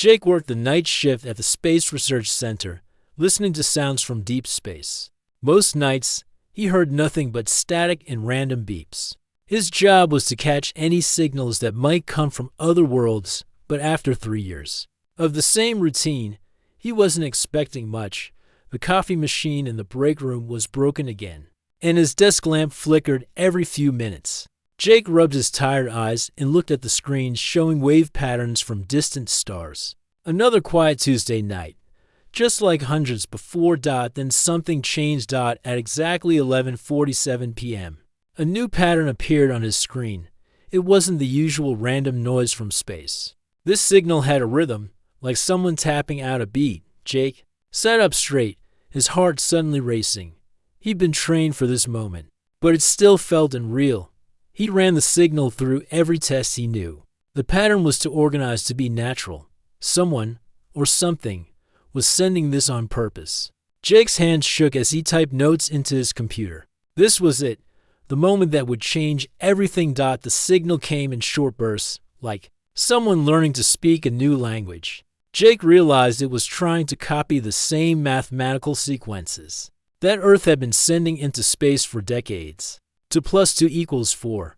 Jake worked the night shift at the Space Research Center, listening to sounds from deep space. Most nights, he heard nothing but static and random beeps. His job was to catch any signals that might come from other worlds, but after 3 years of the same routine, he wasn't expecting much. The coffee machine in the break room was broken again, and his desk lamp flickered every few minutes. Jake rubbed his tired eyes and looked at the screen showing wave patterns from distant stars. Another quiet Tuesday night. Just like hundreds before, then something changed at exactly 11:47 p.m. A new pattern appeared on his screen. It wasn't the usual random noise from space. This signal had a rhythm, like someone tapping out a beat. Jake sat up straight, his heart suddenly racing. He'd been trained for this moment, but it still felt unreal. He ran the signal through every test he knew. The pattern was too organized to be natural. Someone, or something, was sending this on purpose. Jake's hands shook as he typed notes into his computer. This was it, the moment that would change everything. The signal came in short bursts, like someone learning to speak a new language. Jake realized it was trying to copy the same mathematical sequences that Earth had been sending into space for decades. 2 + 2 = 4.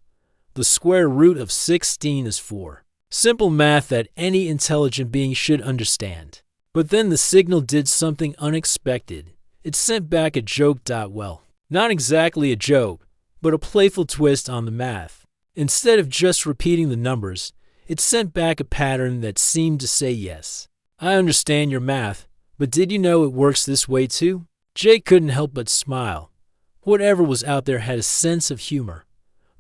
The square root of 16 is 4. Simple math that any intelligent being should understand. But then the signal did something unexpected. It sent back a joke. Well, not exactly a joke, but a playful twist on the math. Instead of just repeating the numbers, it sent back a pattern that seemed to say, yes, I understand your math, but did you know it works this way too? Jake couldn't help but smile. Whatever was out there had a sense of humor.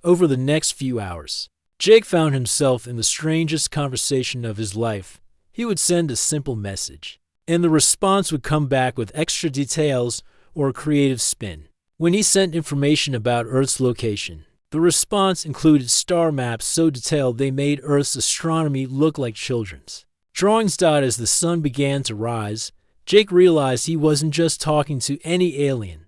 Over the next few hours, Jake found himself in the strangest conversation of his life. He would send a simple message, and the response would come back with extra details or a creative spin. When he sent information about Earth's location, the response included star maps so detailed they made Earth's astronomy look like children's drawings. As the sun began to rise, Jake realized he wasn't just talking to any alien.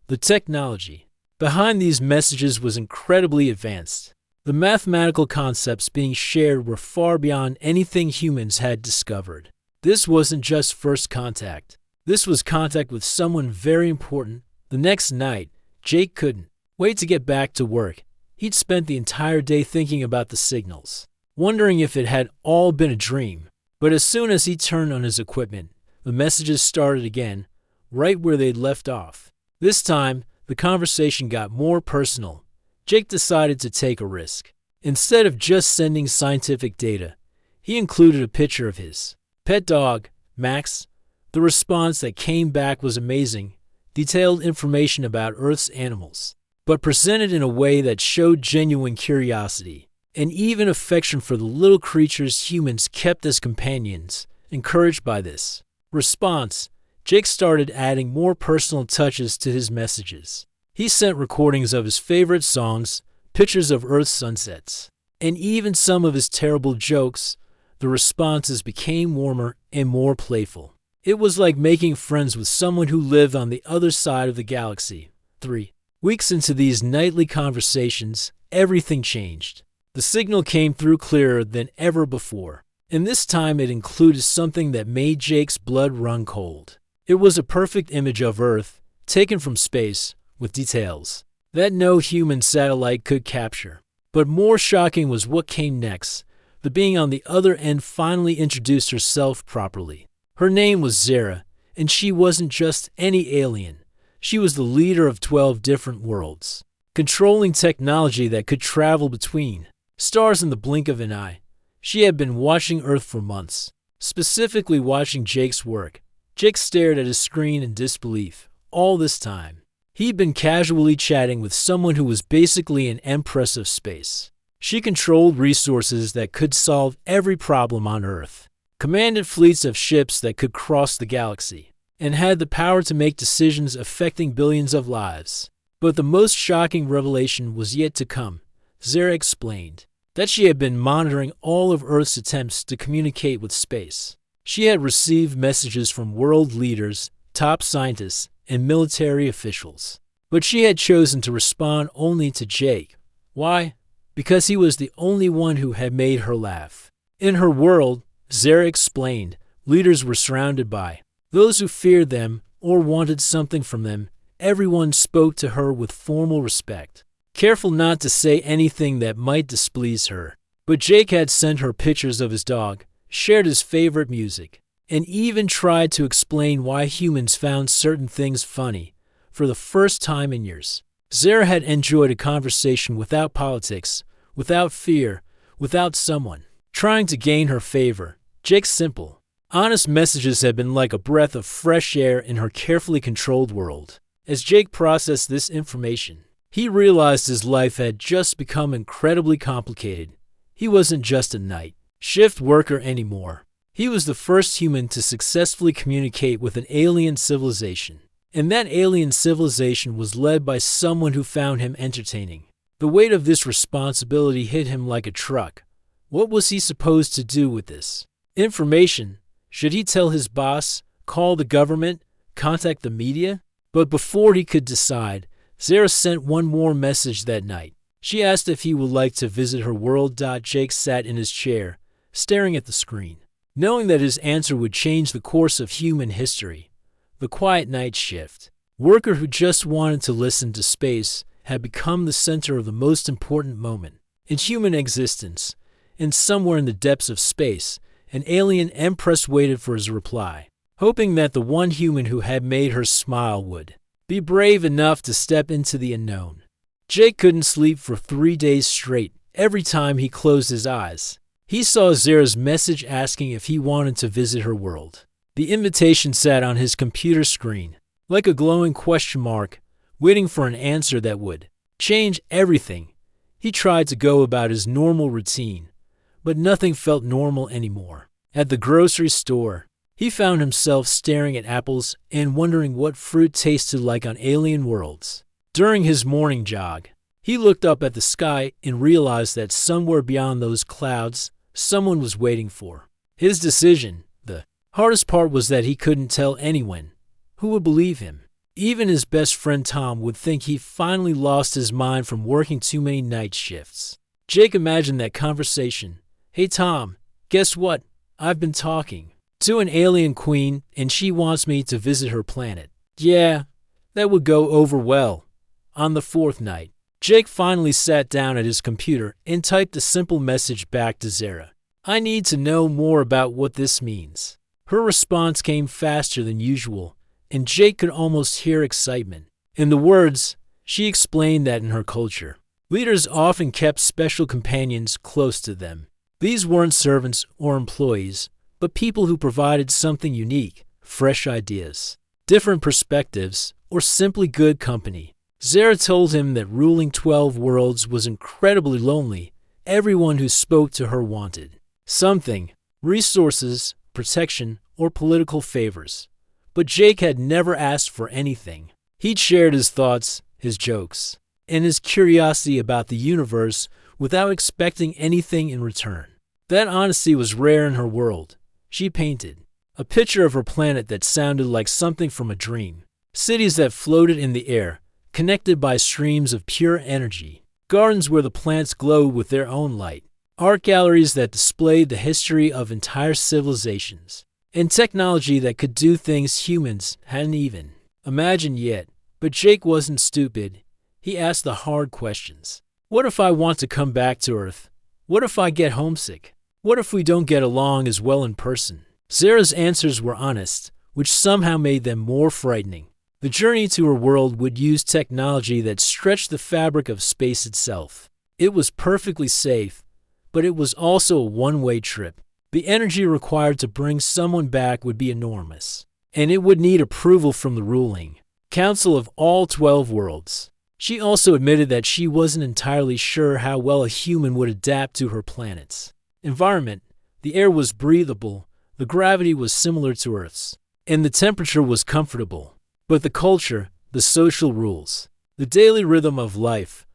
The technology behind these messages was incredibly advanced. The mathematical concepts being shared were far beyond anything humans had discovered. This wasn't just first contact. This was contact with someone very important. The next night, Jake couldn't wait to get back to work. He'd spent the entire day thinking about the signals, wondering if it had all been a dream. But as soon as he turned on his equipment, the messages started again, right where they'd left off. This time, the conversation got more personal. Jake decided to take a risk. Instead of just sending scientific data, he included a picture of his pet dog, Max. The response that came back was amazing, detailed information about Earth's animals, but presented in a way that showed genuine curiosity and even affection for the little creatures humans kept as companions. Encouraged by this response, Jake started adding more personal touches to his messages. He sent recordings of his favorite songs, pictures of Earth's sunsets, and even some of his terrible jokes. The responses became warmer and more playful. It was like making friends with someone who lived on the other side of the galaxy. 3 weeks into these nightly conversations, everything changed. The signal came through clearer than ever before, and this time it included something that made Jake's blood run cold. It was a perfect image of Earth, taken from space, with details that no human satellite could capture. But more shocking was what came next. The being on the other end finally introduced herself properly. Her name was Zara, and she wasn't just any alien. She was the leader of 12 different worlds, controlling technology that could travel between stars in the blink of an eye. She had been watching Earth for months, specifically watching Jake's work. Jake stared at his screen in disbelief. All this time, he'd been casually chatting with someone who was basically an empress of space. She controlled resources that could solve every problem on Earth, commanded fleets of ships that could cross the galaxy, and had the power to make decisions affecting billions of lives. But the most shocking revelation was yet to come. Zara explained that she had been monitoring all of Earth's attempts to communicate with space. She had received messages from world leaders, top scientists, and military officials. But she had chosen to respond only to Jake. Why? Because he was the only one who had made her laugh. In her world, Zara explained. Leaders were surrounded by those who feared them or wanted something from them. Everyone spoke to her with formal respect, careful not to say anything that might displease her. But Jake had sent her pictures of his dog, shared his favorite music, and even tried to explain why humans found certain things funny for the first time in years. Zara had enjoyed a conversation without politics, without fear, without someone trying to gain her favor. Jake's simple, honest messages had been like a breath of fresh air in her carefully controlled world. As Jake processed this information, he realized his life had just become incredibly complicated. He wasn't just a night shift worker anymore. He was the first human to successfully communicate with an alien civilization. And that alien civilization was led by someone who found him entertaining. The weight of this responsibility hit him like a truck. What was he supposed to do with this information? Should he tell his boss, call the government, contact the media? But before he could decide, Zara sent one more message that night. She asked if he would like to visit her world. Jake sat in his chair, staring at the screen, knowing that his answer would change the course of human history. The quiet night shift worker who just wanted to listen to space had become the center of the most important moment in human existence. And somewhere in the depths of space, an alien empress waited for his reply, hoping that the one human who had made her smile would be brave enough to step into the unknown. Jake couldn't sleep for 3 days straight. Every time he closed his eyes, he saw Zara's message asking if he wanted to visit her world. The invitation sat on his computer screen, like a glowing question mark, waiting for an answer that would change everything. He tried to go about his normal routine, but nothing felt normal anymore. At the grocery store, he found himself staring at apples and wondering what fruit tasted like on alien worlds. During his morning jog, he looked up at the sky and realized that somewhere beyond those clouds, someone was waiting for his decision. The hardest part was that he couldn't tell anyone who would believe him. Even his best friend Tom would think he finally lost his mind from working too many night shifts. Jake imagined that conversation. Hey Tom, guess what? I've been talking to an alien queen and she wants me to visit her planet. Yeah, that would go over well. On the fourth night, Jake finally sat down at his computer and typed a simple message back to Zara. I need to know more about what this means. Her response came faster than usual, and Jake could almost hear excitement in the words. She explained that in her culture, leaders often kept special companions close to them. These weren't servants or employees, but people who provided something unique, fresh ideas, different perspectives, or simply good company. Zara told him that ruling 12 worlds was incredibly lonely. Everyone who spoke to her wanted something, resources, protection, or political favors. But Jake had never asked for anything. He'd shared his thoughts, his jokes, and his curiosity about the universe without expecting anything in return. That honesty was rare in her world. She painted a picture of her planet that sounded like something from a dream. Cities that floated in the air, connected by streams of pure energy. Gardens where the plants glowed with their own light. Art galleries that displayed the history of entire civilizations. And technology that could do things humans hadn't even imagined yet. But Jake wasn't stupid. He asked the hard questions. What if I want to come back to Earth? What if I get homesick? What if we don't get along as well in person? Zara's answers were honest, which somehow made them more frightening. The journey to her world would use technology that stretched the fabric of space itself. It was perfectly safe, but it was also a one-way trip. The energy required to bring someone back would be enormous, and it would need approval from the ruling council of all 12 worlds. She also admitted that she wasn't entirely sure how well a human would adapt to her planet's environment. The air was breathable, the gravity was similar to Earth's, and the temperature was comfortable. But the culture, the social rules, the daily rhythm of life,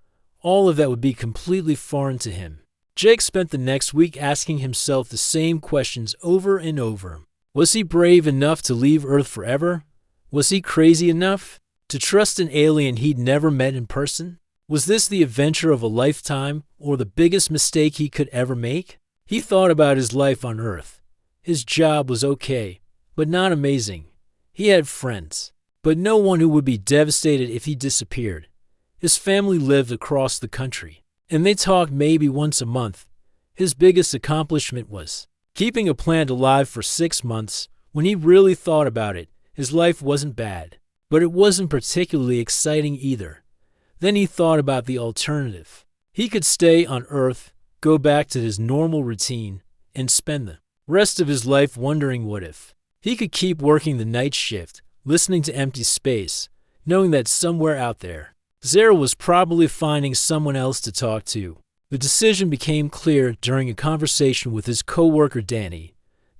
all of that would be completely foreign to him. Jake spent the next week asking himself the same questions over and over. Was he brave enough to leave Earth forever? Was he crazy enough to trust an alien he'd never met in person? Was this the adventure of a lifetime or the biggest mistake he could ever make? He thought about his life on Earth, His job was okay, but not amazing. He had friends, but no one who would be devastated if he disappeared. His family lived across the country, and they talked maybe once a month. His biggest accomplishment was keeping a plant alive for 6 months. When he really thought about it, his life wasn't bad, but it wasn't particularly exciting either. Then he thought about the alternative. He could stay on Earth, go back to his normal routine, and spend the rest of his life wondering what if. He could keep working the night shift, listening to empty space, knowing that somewhere out there, Zara was probably finding someone else to talk to. The decision became clear during a conversation with his coworker Danny.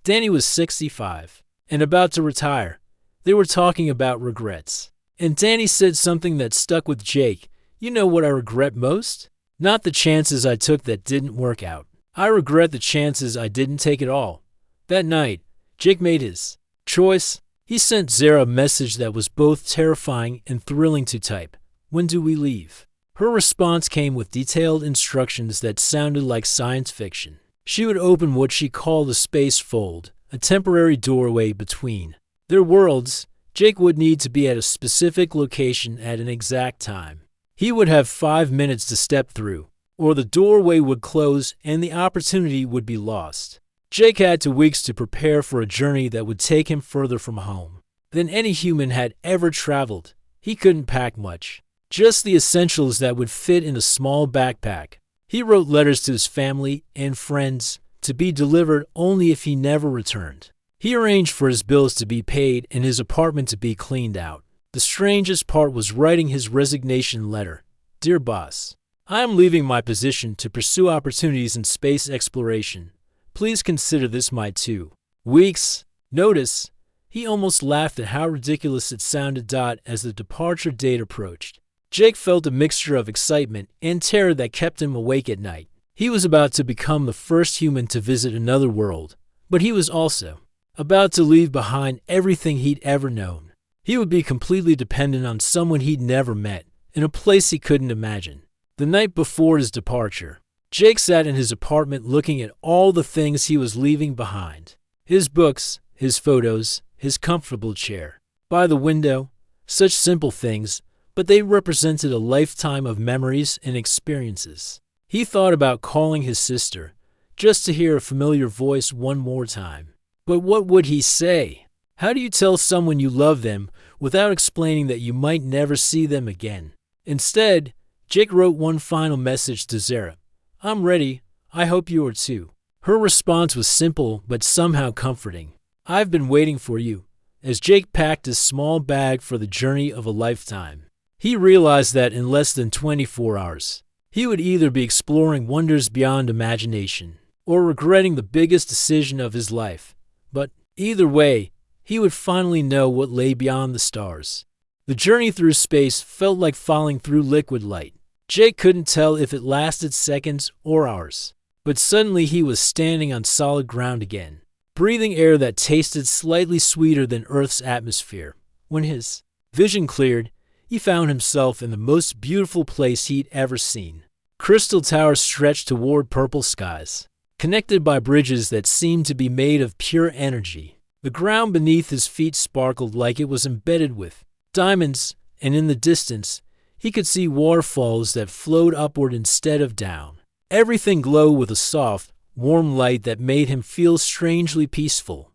Danny was 65 and about to retire. They were talking about regrets. And Danny said something that stuck with Jake. "You know what I regret most? Not the chances I took that didn't work out. I regret the chances I didn't take at all." That night, Jake made his choice. He sent Zara a message that was both terrifying and thrilling to type. "When do we leave?" Her response came with detailed instructions that sounded like science fiction. She would open what she called a space fold, a temporary doorway between their worlds. Jake would need to be at a specific location at an exact time. He would have 5 minutes to step through, or the doorway would close and the opportunity would be lost. Jake had 2 weeks to prepare for a journey that would take him further from home than any human had ever traveled. He couldn't pack much, just the essentials that would fit in a small backpack. He wrote letters to his family and friends to be delivered only if he never returned. He arranged for his bills to be paid and his apartment to be cleaned out. The strangest part was writing his resignation letter. "Dear boss, I am leaving my position to pursue opportunities in space exploration. Please consider this my 2 weeks notice." He almost laughed at how ridiculous it sounded as the departure date approached. Jake felt a mixture of excitement and terror that kept him awake at night. He was about to become the first human to visit another world, but he was also about to leave behind everything he'd ever known. He would be completely dependent on someone he'd never met, in a place he couldn't imagine. The night before his departure, Jake sat in his apartment looking at all the things he was leaving behind. His books, his photos, his comfortable chair by the window. Such simple things, but they represented a lifetime of memories and experiences. He thought about calling his sister, just to hear a familiar voice one more time. But what would he say? How do you tell someone you love them without explaining that you might never see them again? Instead, Jake wrote one final message to Zara. "I'm ready. I hope you are too." Her response was simple but somehow comforting. "I've been waiting for you." As Jake packed his small bag for the journey of a lifetime, he realized that in less than 24 hours, he would either be exploring wonders beyond imagination or regretting the biggest decision of his life. But either way, he would finally know what lay beyond the stars. The journey through space felt like falling through liquid light. Jake couldn't tell if it lasted seconds or hours. But suddenly he was standing on solid ground again, breathing air that tasted slightly sweeter than Earth's atmosphere. When his vision cleared, he found himself in the most beautiful place he'd ever seen. Crystal towers stretched toward purple skies, connected by bridges that seemed to be made of pure energy. The ground beneath his feet sparkled like it was embedded with diamonds, and in the distance, he could see waterfalls that flowed upward instead of down. Everything glowed with a soft, warm light that made him feel strangely peaceful.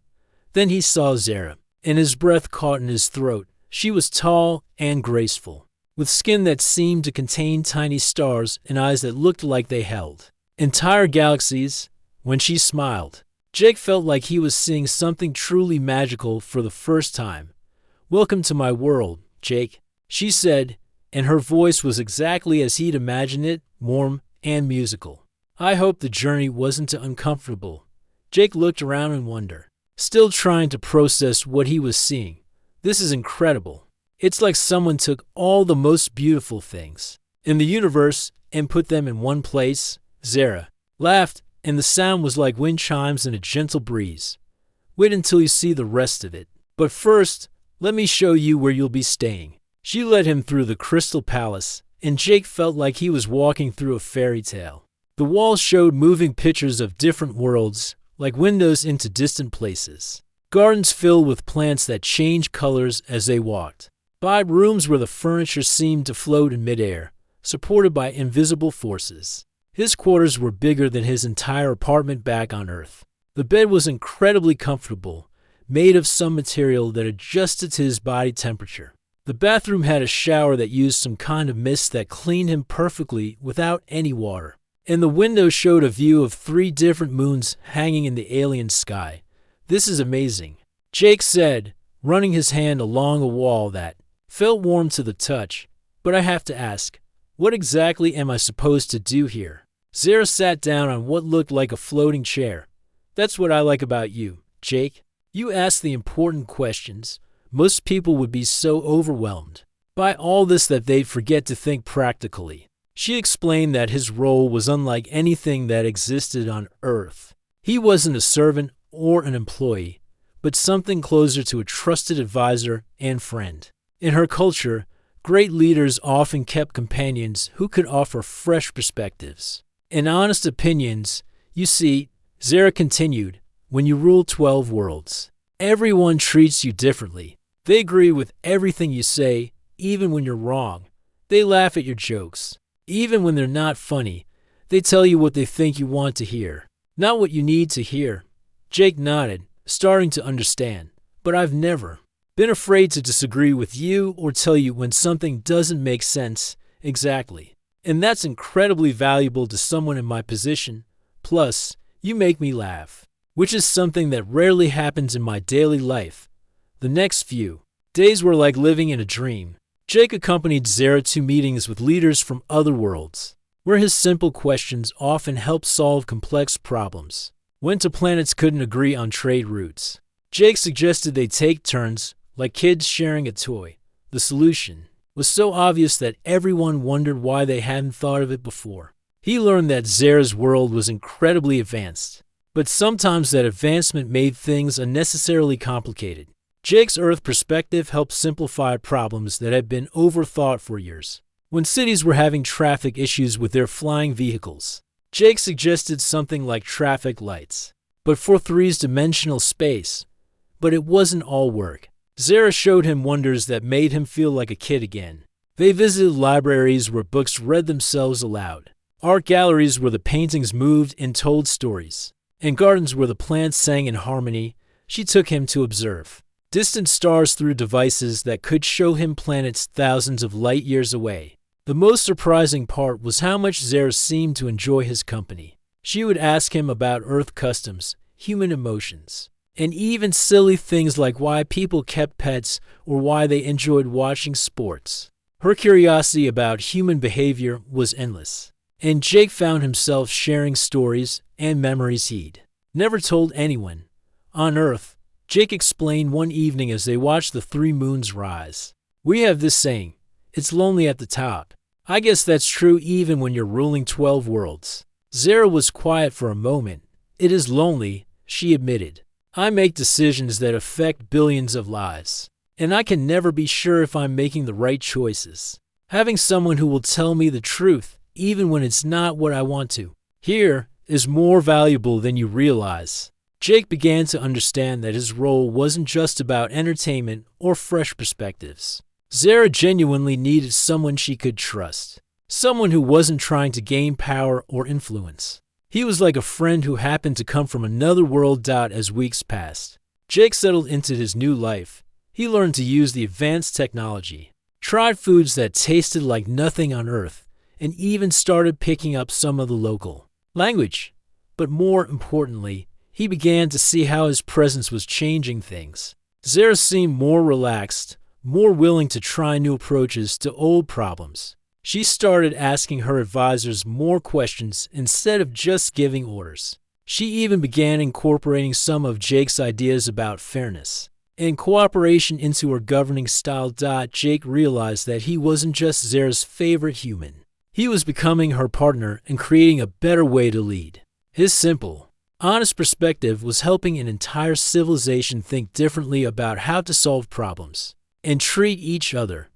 Then he saw Zara, and his breath caught in his throat. She was tall and graceful, with skin that seemed to contain tiny stars and eyes that looked like they held entire galaxies. When she smiled, Jake felt like he was seeing something truly magical for the first time. "Welcome to my world, Jake," she said, and her voice was exactly as he'd imagined it, warm and musical. "I hope the journey wasn't too uncomfortable." Jake looked around in wonder, still trying to process what he was seeing. "This is incredible. It's like someone took all the most beautiful things in the universe and put them in one place." Zara laughed, and the sound was like wind chimes in a gentle breeze. "Wait until you see the rest of it. But first, let me show you where you'll be staying." She led him through the Crystal Palace, and Jake felt like he was walking through a fairy tale. The walls showed moving pictures of different worlds, like windows into distant places. Gardens filled with plants that changed colors as they walked. By rooms where the furniture seemed to float in midair, supported by invisible forces. His quarters were bigger than his entire apartment back on Earth. The bed was incredibly comfortable, made of some material that adjusted to his body temperature. The bathroom had a shower that used some kind of mist that cleaned him perfectly without any water. And the window showed a view of 3 different moons hanging in the alien sky. "This is amazing," Jake said, running his hand along a wall that felt warm to the touch. "But I have to ask, what exactly am I supposed to do here?" Zara sat down on what looked like a floating chair. "That's what I like about you, Jake. You ask the important questions. Most people would be so overwhelmed by all this that they'd forget to think practically." She explained that his role was unlike anything that existed on Earth. He wasn't a servant or an employee, but something closer to a trusted advisor and friend. In her culture, great leaders often kept companions who could offer fresh perspectives and honest opinions. "You see," Zara continued, "when you rule 12 worlds, everyone treats you differently. They agree with everything you say, even when you're wrong. They laugh at your jokes. Even when they're not funny, they tell you what they think you want to hear, not what you need to hear." Jake nodded, starting to understand. "But I've never been afraid to disagree with you or tell you when something doesn't make sense." "Exactly. And that's incredibly valuable to someone in my position. Plus, you make me laugh, which is something that rarely happens in my daily life." The next few days were like living in a dream. Jake accompanied Zara to meetings with leaders from other worlds, where his simple questions often helped solve complex problems. Went to planets couldn't agree on trade routes. Jake suggested they take turns, like kids sharing a toy. The solution was so obvious that everyone wondered why they hadn't thought of it before. He learned that Zara's world was incredibly advanced, but sometimes that advancement made things unnecessarily complicated. Jake's Earth perspective helped simplify problems that had been overthought for years. When cities were having traffic issues with their flying vehicles, Jake suggested something like traffic lights, but for 3-dimensional space. But it wasn't all work. Zara showed him wonders that made him feel like a kid again. They visited libraries where books read themselves aloud, art galleries where the paintings moved and told stories, and gardens where the plants sang in harmony. She took him to observe distant stars through devices that could show him planets thousands of light years away. The most surprising part was how much Zara seemed to enjoy his company. She would ask him about Earth customs, human emotions, and even silly things like why people kept pets or why they enjoyed watching sports. Her curiosity about human behavior was endless, and Jake found himself sharing stories and memories he'd never told anyone. On Earth, Jake explained one evening as they watched the 3 moons rise. "We have this saying, it's lonely at the top. I guess that's true even when you're ruling 12 worlds." Zara was quiet for a moment. "It is lonely," she admitted. "I make decisions that affect billions of lives, and I can never be sure if I'm making the right choices. Having someone who will tell me the truth, even when it's not what I want to hear, is more valuable than you realize." Jake began to understand that his role wasn't just about entertainment or fresh perspectives. Zara genuinely needed someone she could trust, someone who wasn't trying to gain power or influence. He was like a friend who happened to come from another world. As weeks passed, Jake settled into his new life. He learned to use the advanced technology, tried foods that tasted like nothing on Earth, and even started picking up some of the local language. But more importantly, he began to see how his presence was changing things. Zara seemed more relaxed, more willing to try new approaches to old problems. She started asking her advisors more questions instead of just giving orders. She even began incorporating some of Jake's ideas about fairness and cooperation into her governing style. Jake realized that he wasn't just Zara's favorite human. He was becoming her partner and creating a better way to lead. His simple, honest perspective was helping an entire civilization think differently about how to solve problems and treat each other.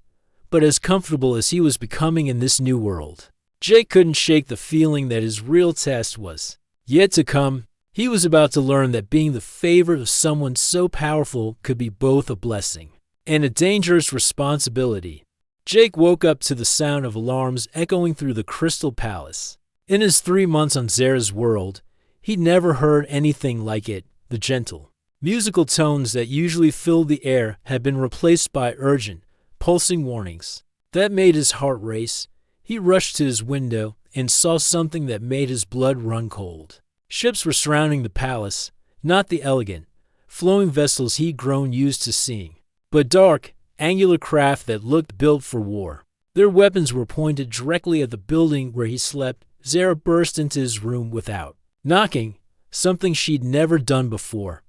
But as comfortable as he was becoming in this new world, Jake couldn't shake the feeling that his real test was yet to come. He was about to learn that being the favorite of someone so powerful could be both a blessing and a dangerous responsibility. Jake woke up to the sound of alarms echoing through the Crystal Palace. In his 3 months on Zara's world, he'd never heard anything like it. The gentle, musical tones that usually filled the air had been replaced by urgent, pulsing warnings. That made his heart race. He rushed to his window and saw something that made his blood run cold. Ships were surrounding the palace, not the elegant, flowing vessels he'd grown used to seeing, but dark, angular craft that looked built for war. Their weapons were pointed directly at the building where he slept. Zara burst into his room without knocking, something she'd never done before.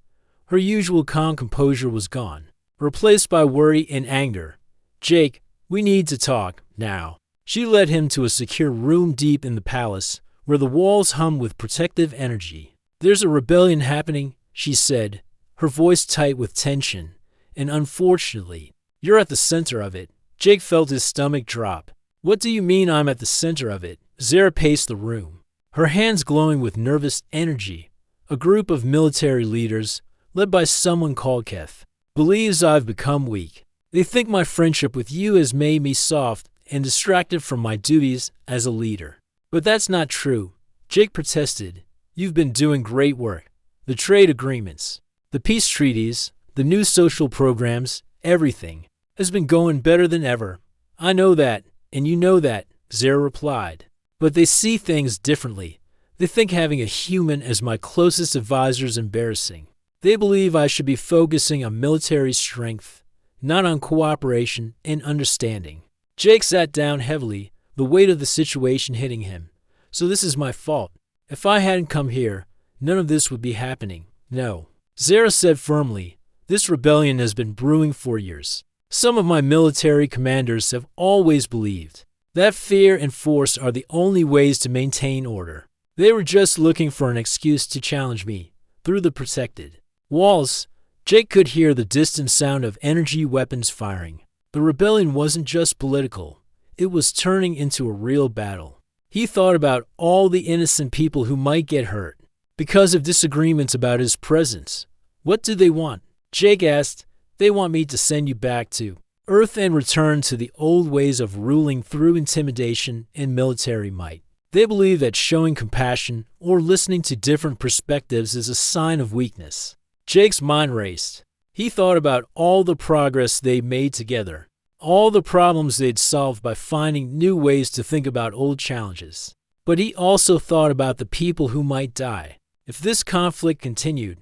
Her usual calm composure was gone, replaced by worry and anger. "Jake, we need to talk, now." She led him to a secure room deep in the palace, where the walls hummed with protective energy. "There's a rebellion happening," she said, her voice tight with tension, "and unfortunately, you're at the center of it." Jake felt his stomach drop. "What do you mean I'm at the center of it?" Zara paced the room, her hands glowing with nervous energy. "A group of military leaders, led by someone called Keth, believes I've become weak. They think my friendship with you has made me soft and distracted from my duties as a leader. But that's not true," Jake protested. "You've been doing great work. The trade agreements, the peace treaties, the new social programs, everything has been going better than ever." "I know that, and you know that," Zara replied. "But they see things differently. They think having a human as my closest advisor is embarrassing. They believe I should be focusing on military strength, not on cooperation and understanding." Jake sat down heavily, the weight of the situation hitting him. "So this is my fault. If I hadn't come here, none of this would be happening." "No," Zara said firmly. "This rebellion has been brewing for years. Some of my military commanders have always believed that fear and force are the only ways to maintain order. They were just looking for an excuse to challenge me through the protected walls." Jake could hear the distant sound of energy weapons firing. The rebellion wasn't just political. It was turning into a real battle. He thought about all the innocent people who might get hurt because of disagreements about his presence. "What do they want?" Jake asked. "They want me to send you back to Earth and return to the old ways of ruling through intimidation and military might. They believe that showing compassion or listening to different perspectives is a sign of weakness." Jake's mind raced. He thought about all the progress they'd made together, all the problems they'd solved by finding new ways to think about old challenges. But he also thought about the people who might die if this conflict continued.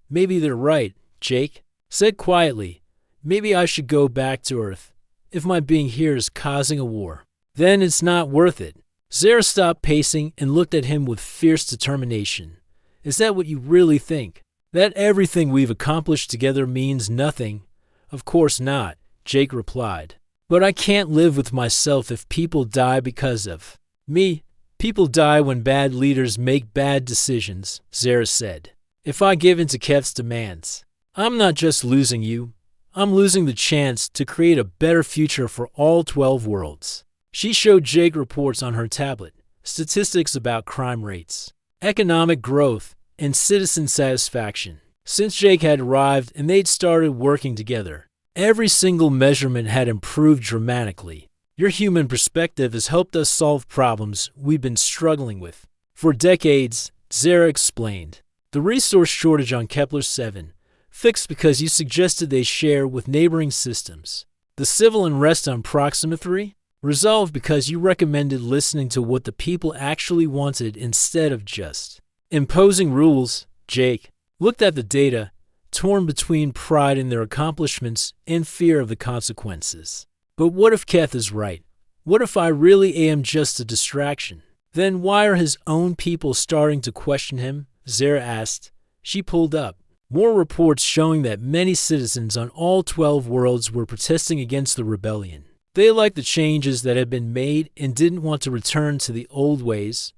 "Maybe they're right," Jake said quietly. "Maybe I should go back to Earth if my being here is causing a war. Then it's not worth it." Zara stopped pacing and looked at him with fierce determination. "Is that what you really think? That everything we've accomplished together means nothing?" "Of course not," Jake replied. "But I can't live with myself if people die because of me." "People die when bad leaders make bad decisions," Zara said. "If I give in to Keth's demands, I'm not just losing you. I'm losing the chance to create a better future for all 12 worlds." She showed Jake reports on her tablet, statistics about crime rates, economic growth, and citizen satisfaction. Since Jake had arrived and they'd started working together, every single measurement had improved dramatically. "Your human perspective has helped us solve problems we've been struggling with for decades," Zara explained. "The resource shortage on Kepler-7, fixed because you suggested they share with neighboring systems. The civil unrest on Proxima 3, resolved because you recommended listening to what the people actually wanted instead of just imposing rules." Jake looked at the data, torn between pride in their accomplishments and fear of the consequences. "But what if Keth is right? What if I really am just a distraction? Then why are his own people starting to question him?" Zara asked. She pulled up more reports showing that many citizens on all 12 worlds were protesting against the rebellion. They liked the changes that had been made and didn't want to return to the old ways.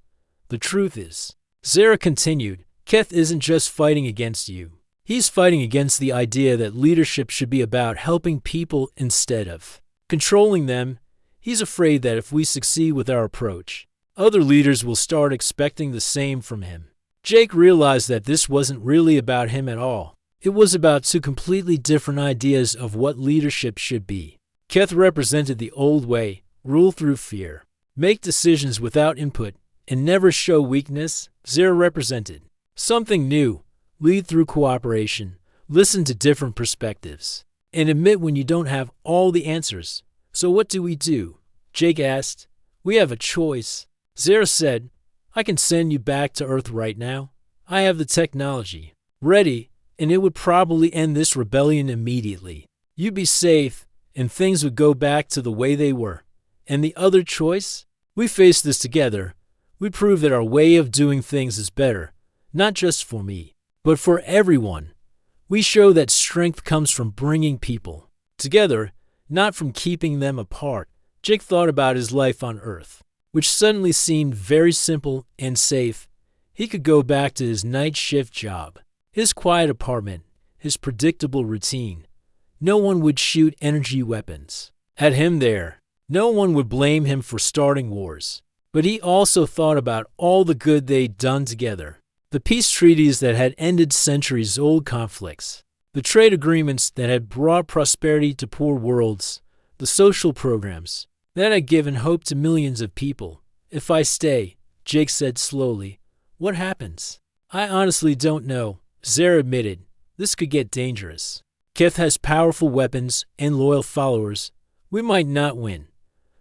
"The truth is," Zara continued, "Keth isn't just fighting against you. He's fighting against the idea that leadership should be about helping people instead of controlling them. He's afraid that if we succeed with our approach, other leaders will start expecting the same from him." Jake realized that this wasn't really about him at all. It was about two completely different ideas of what leadership should be. Keth represented the old way, rule through fear, make decisions without input, and never show weakness. Zara represented something new, lead through cooperation, listen to different perspectives, and admit when you don't have all the answers. So what do? Jake asked. We have a choice. Zara said, I can send you back to Earth right now. I have the technology ready, and it would probably end this rebellion immediately. You'd be safe, and things would go back to the way they were. And the other choice? We face this together. We prove that our way of doing things is better, not just for me, but for everyone. We show that strength comes from bringing people together, not from keeping them apart. Jake thought about his life on Earth, which suddenly seemed very simple and safe. He could go back to his night shift job, his quiet apartment, his predictable routine. No one would shoot energy weapons at him there. No one would blame him for starting wars. But he also thought about all the good they'd done together. The peace treaties that had ended centuries-old conflicts. The trade agreements that had brought prosperity to poor worlds. The social programs that had given hope to millions of people. If I stay, Jake said slowly, what happens? I honestly don't know, Zara admitted. This could get dangerous. Keth has powerful weapons and loyal followers. We might not win.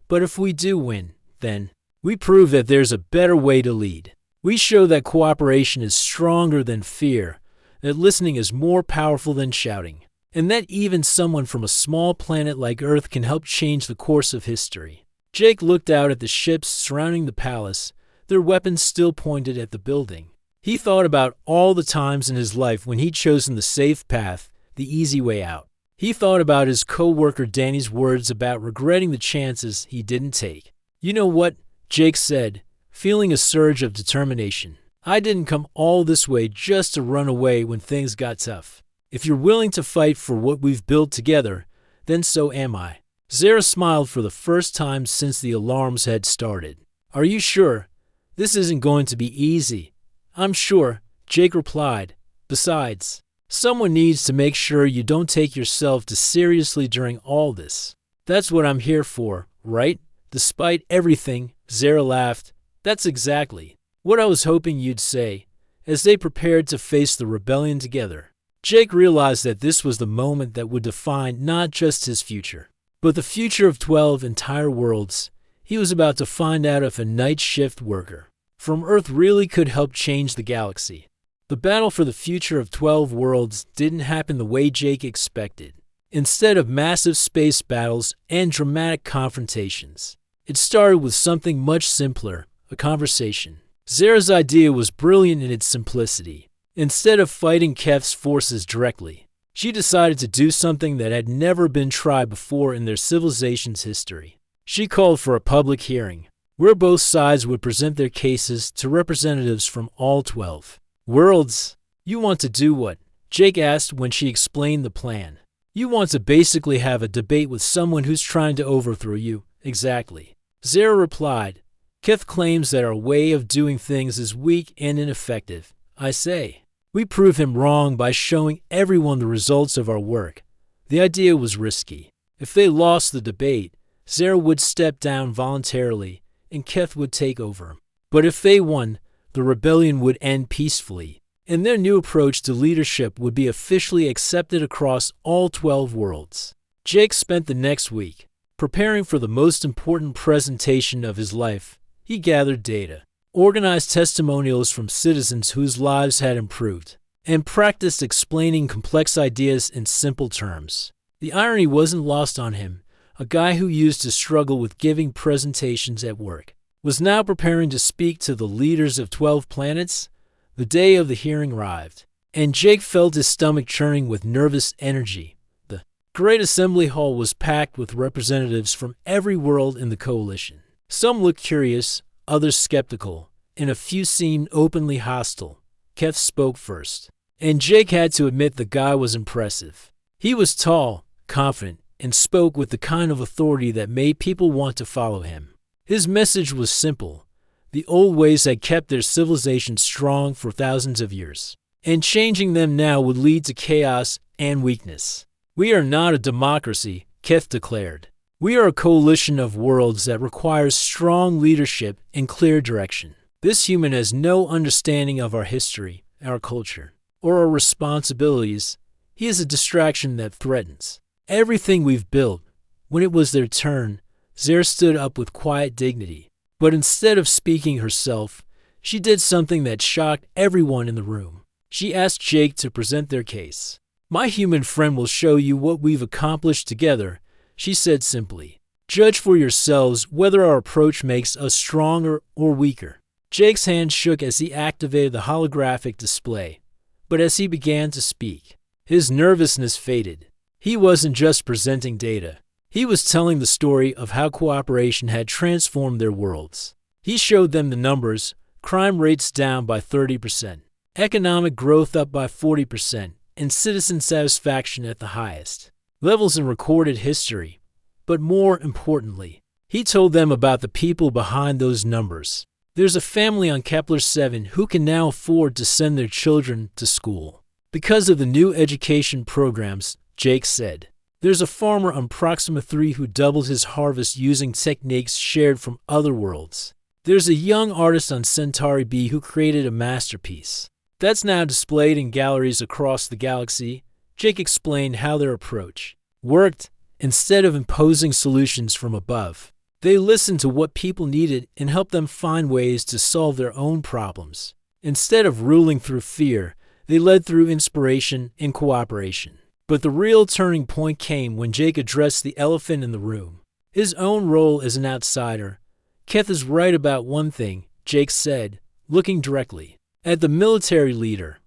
But if we do win, then we prove that there's a better way to lead. We show that cooperation is stronger than fear, that listening is more powerful than shouting, and that even someone from a small planet like Earth can help change the course of history. Jake looked out at the ships surrounding the palace, their weapons still pointed at the building. He thought about all the times in his life when he'd chosen the safe path, the easy way out. He thought about his co-worker Danny's words about regretting the chances he didn't take. You know what? Jake said, feeling a surge of determination. I didn't come all this way just to run away when things got tough. If you're willing to fight for what we've built together, then so am I. Zara smiled for the first time since the alarms had started. Are you sure? This isn't going to be easy. I'm sure, Jake replied. Besides, someone needs to make sure you don't take yourself too seriously during all this. That's what I'm here for, right? Despite everything, Zara laughed. That's exactly what I was hoping you'd say, as they prepared to face the rebellion together. Jake realized that this was the moment that would define not just his future, but the future of 12 entire worlds. He was about to find out if a night shift worker from Earth really could help change the galaxy. The battle for the future of 12 worlds didn't happen the way Jake expected. Instead of massive space battles and dramatic confrontations, it started with something much simpler, a conversation. Zara's idea was brilliant in its simplicity. Instead of fighting Keth's forces directly, she decided to do something that had never been tried before in their civilization's history. She called for a public hearing, where both sides would present their cases to representatives from all 12 worlds. You want to do what? Jake asked when she explained the plan. You want to basically have a debate with someone who's trying to overthrow you. Exactly. Zara replied. Keth claims that our way of doing things is weak and ineffective. I say, we prove him wrong by showing everyone the results of our work. The idea was risky. If they lost the debate, Zara would step down voluntarily and Keth would take over. But if they won, the rebellion would end peacefully, and their new approach to leadership would be officially accepted across all 12 worlds. Jake spent the next week preparing for the most important presentation of his life. He gathered data, organized testimonials from citizens whose lives had improved, and practiced explaining complex ideas in simple terms. The irony wasn't lost on him. A guy who used to struggle with giving presentations at work was now preparing to speak to the leaders of 12 planets. The day of the hearing arrived, and Jake felt his stomach churning with nervous energy. The Great Assembly Hall was packed with representatives from every world in the coalition. Some looked curious, others skeptical, and a few seemed openly hostile. Keth spoke first, and Jake had to admit the guy was impressive. He was tall, confident, and spoke with the kind of authority that made people want to follow him. His message was simple. The old ways had kept their civilization strong for thousands of years, and changing them now would lead to chaos and weakness. We are not a democracy, Keth declared. We are a coalition of worlds that requires strong leadership and clear direction. This human has no understanding of our history, our culture, or our responsibilities. He is a distraction that threatens everything we've built. When it was their turn, Zara stood up with quiet dignity. But instead of speaking herself, she did something that shocked everyone in the room. She asked Jake to present their case. My human friend will show you what we've accomplished together, she said simply. Judge for yourselves whether our approach makes us stronger or weaker. Jake's hand shook as he activated the holographic display, but as he began to speak, his nervousness faded. He wasn't just presenting data. He was telling the story of how cooperation had transformed their worlds. He showed them the numbers: crime rates down by 30%, economic growth up by 40%, and citizen satisfaction at the highest levels in recorded history. But more importantly, he told them about the people behind those numbers. There's a family on Kepler 7 who can now afford to send their children to school because of the new education programs, Jake said. There's a farmer on Proxima 3 who doubled his harvest using techniques shared from other worlds. There's a young artist on Centauri B who created a masterpiece that's now displayed in galleries across the galaxy. Jake explained how their approach worked. Instead of imposing solutions from above, they listened to what people needed and helped them find ways to solve their own problems. Instead of ruling through fear, they led through inspiration and cooperation. But the real turning point came when Jake addressed the elephant in the room, his own role as an outsider. Keth is right about one thing, Jake said, looking directly at the military leader.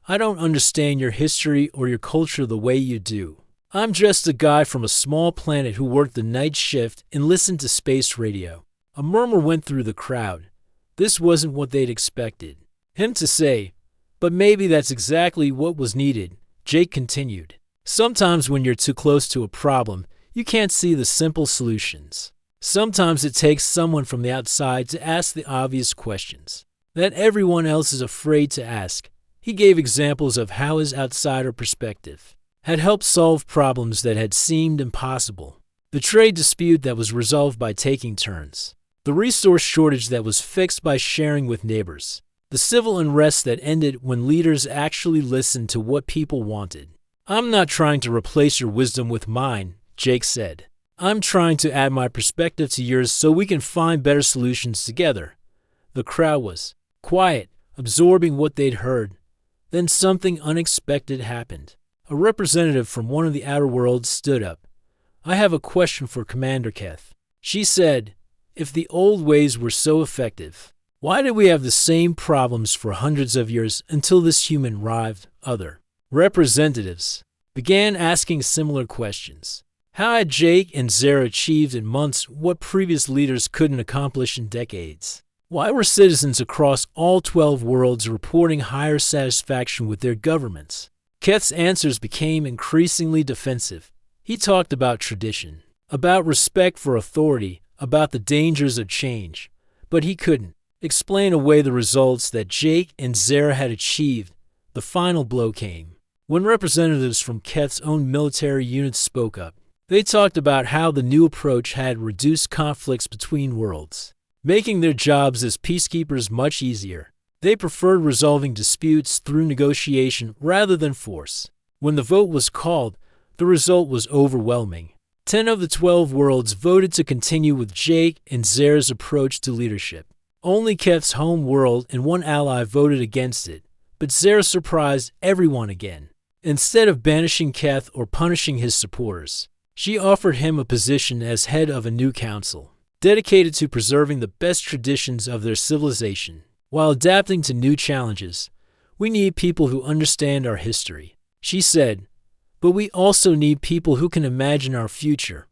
I don't understand your history or your culture the way you do. I'm just a guy from a small planet who worked the night shift and listened to space radio. A murmur went through the crowd. This wasn't what they'd expected him to say, but maybe that's exactly what was needed. Jake continued. Sometimes when you're too close to a problem, you can't see the simple solutions. Sometimes it takes someone from the outside to ask the obvious questions that everyone else is afraid to ask. He gave examples of how his outsider perspective had helped solve problems that had seemed impossible. The trade dispute that was resolved by taking turns. The resource shortage that was fixed by sharing with neighbors. The civil unrest that ended when leaders actually listened to what people wanted. I'm not trying to replace your wisdom with mine, Jake said. I'm trying to add my perspective to yours so we can find better solutions together. The crowd was quiet, absorbing what they'd heard. Then something unexpected happened. A representative from one of the outer worlds stood up. I have a question for Commander Keth. She said, if the old ways were so effective, why did we have the same problems for hundreds of years until this human arrived? Other representatives began asking similar questions. How had Jake and Zara achieved in months what previous leaders couldn't accomplish in decades? Why were citizens across all 12 worlds reporting higher satisfaction with their governments? Keth's answers became increasingly defensive. He talked about tradition, about respect for authority, about the dangers of change, but he couldn't explain away the results that Jake and Zara had achieved. The final blow came when representatives from Keth's own military units spoke up. They talked about how the new approach had reduced conflicts between worlds, making their jobs as peacekeepers much easier. They preferred resolving disputes through negotiation rather than force. When the vote was called, the result was overwhelming. 10 of the 12 worlds voted to continue with Jake and Zara's approach to leadership. Only Keth's home world and one ally voted against it, but Zara surprised everyone again. Instead of banishing Keth or punishing his supporters, she offered him a position as head of a new council, dedicated to preserving the best traditions of their civilization. While adapting to new challenges, we need people who understand our history, she said, but we also need people who can imagine our future.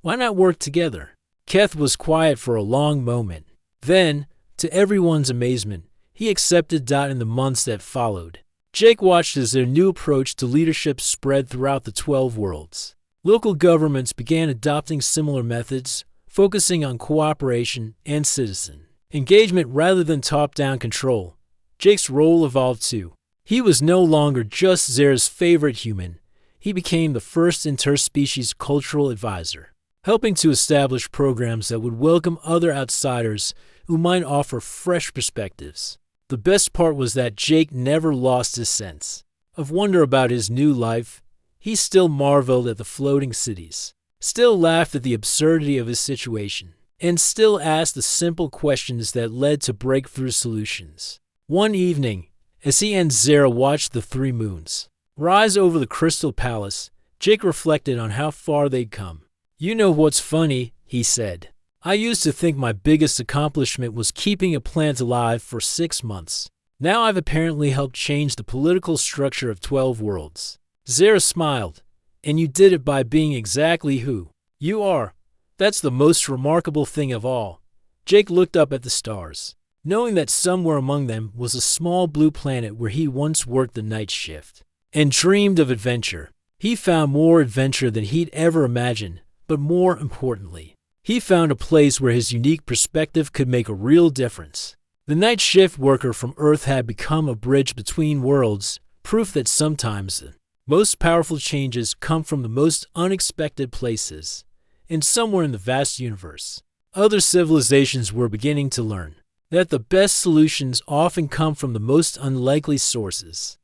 Why not work together? Keth was quiet for a long moment. Then, to everyone's amazement, he accepted in the months that followed. Jake watched as their new approach to leadership spread throughout the 12 worlds. Local governments began adopting similar methods, focusing on cooperation and citizen Engagement rather than top-down control. Jake's role evolved too. He was no longer just Zera's favorite human. He became the first interspecies cultural advisor, helping to establish programs that would welcome other outsiders who might offer fresh perspectives. The best part was that Jake never lost his sense of wonder about his new life. He still marveled at the floating cities, still laughed at the absurdity of his situation, and still asked the simple questions that led to breakthrough solutions. One evening, as he and Zera watched the three moons rise over the Crystal Palace, Jake reflected on how far they'd come. "You know what's funny," he said. "I used to think my biggest accomplishment was keeping a plant alive for 6 months. Now I've apparently helped change the political structure of 12 worlds." Zera smiled. "And you did it by being exactly who you are. That's the most remarkable thing of all." Jake looked up at the stars, knowing that somewhere among them was a small blue planet where he once worked the night shift and dreamed of adventure. He found more adventure than he'd ever imagined, but more importantly, he found a place where his unique perspective could make a real difference. The night shift worker from Earth had become a bridge between worlds, proof that sometimes the most powerful changes come from the most unexpected places. And somewhere in the vast universe, other civilizations were beginning to learn that the best solutions often come from the most unlikely sources.